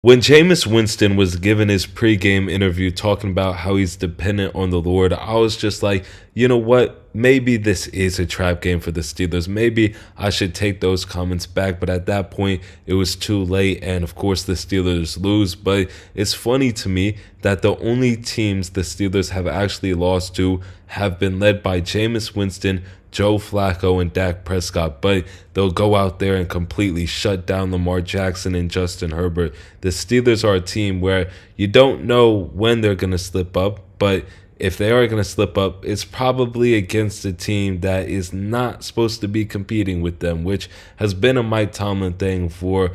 When Jameis Winston was given his pregame interview talking about how he's dependent on the Lord, I was just like, you know what? Maybe this is a trap game for the Steelers. Maybe I should take those comments back. But at that point, it was too late. And of course, the Steelers lose. But it's funny to me that the only teams the Steelers have actually lost to have been led by Jameis Winston, Joe Flacco, and Dak Prescott, but they'll go out there and completely shut down Lamar Jackson and Justin Herbert. The Steelers are a team where you don't know when they're going to slip up, but if they are going to slip up, it's probably against a team that is not supposed to be competing with them, which has been a Mike Tomlin thing for,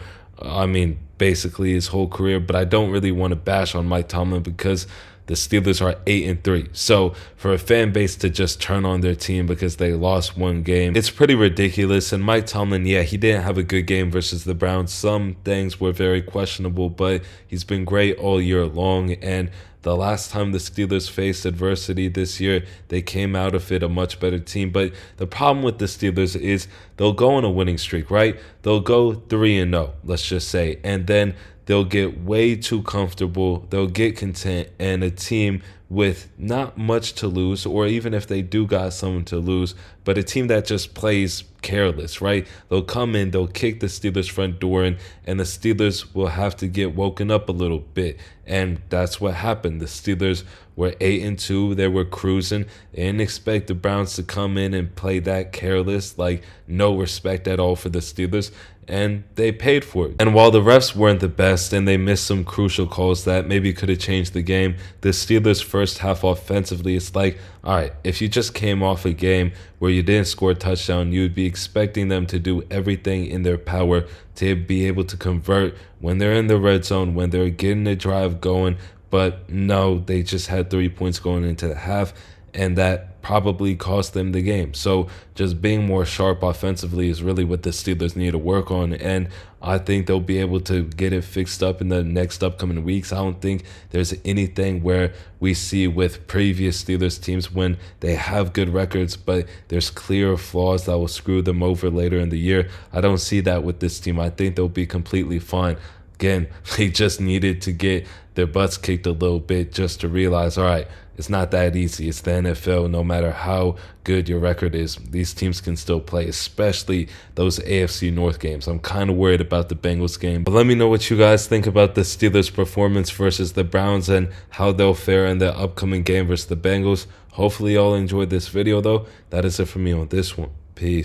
basically his whole career. But I don't really want to bash on Mike Tomlin because the Steelers are 8-3. So for a fan base to just turn on their team because they lost one game, it's pretty ridiculous. And Mike Tomlin, yeah, he didn't have a good game versus the Browns. Some things were very questionable, but he's been great all year long. And the last time the Steelers faced adversity this year, they came out of it a much better team. But the problem with the Steelers is they'll go on a winning streak, right? They'll go 3-0, let's just say. And then they'll get way too comfortable. They'll get content, and a team with not much to lose, or even if they do got someone to lose, but a team that just plays careless, right? They'll come in, they'll kick the Steelers' front door in, and the Steelers will have to get woken up a little bit. And that's what happened. The Steelers were 8-2. They were cruising. They didn't expect the Browns to come in and play that careless, like no respect at all for the Steelers. And they paid for it. And while the refs weren't the best and they missed some crucial calls that maybe could have changed the game, the Steelers' first half offensively, it's like, all right, if you just came off a game where you didn't score a touchdown, you'd be expecting them to do everything in their power to be able to convert when they're in the red zone, when they're getting the drive going. But no, they just had 3 points going into the half, and that probably cost them the game. So just being more sharp offensively is really what the Steelers need to work on, and I think they'll be able to get it fixed up in the next upcoming weeks. I don't think there's anything where we see with previous Steelers teams when they have good records, but there's clear flaws that will screw them over later in the year. I don't see that with this team. I think they'll be completely fine. Again, they just needed to get their butts kicked a little bit just to realize, all right, it's not that easy. It's the NFL. No matter how good your record is, these teams can still play, especially those AFC North games. I'm kind of worried about the Bengals game. But let me know what you guys think about the Steelers' performance versus the Browns and how they'll fare in the upcoming game versus the Bengals. Hopefully y'all enjoyed this video, though. That is it for me on this one. Peace.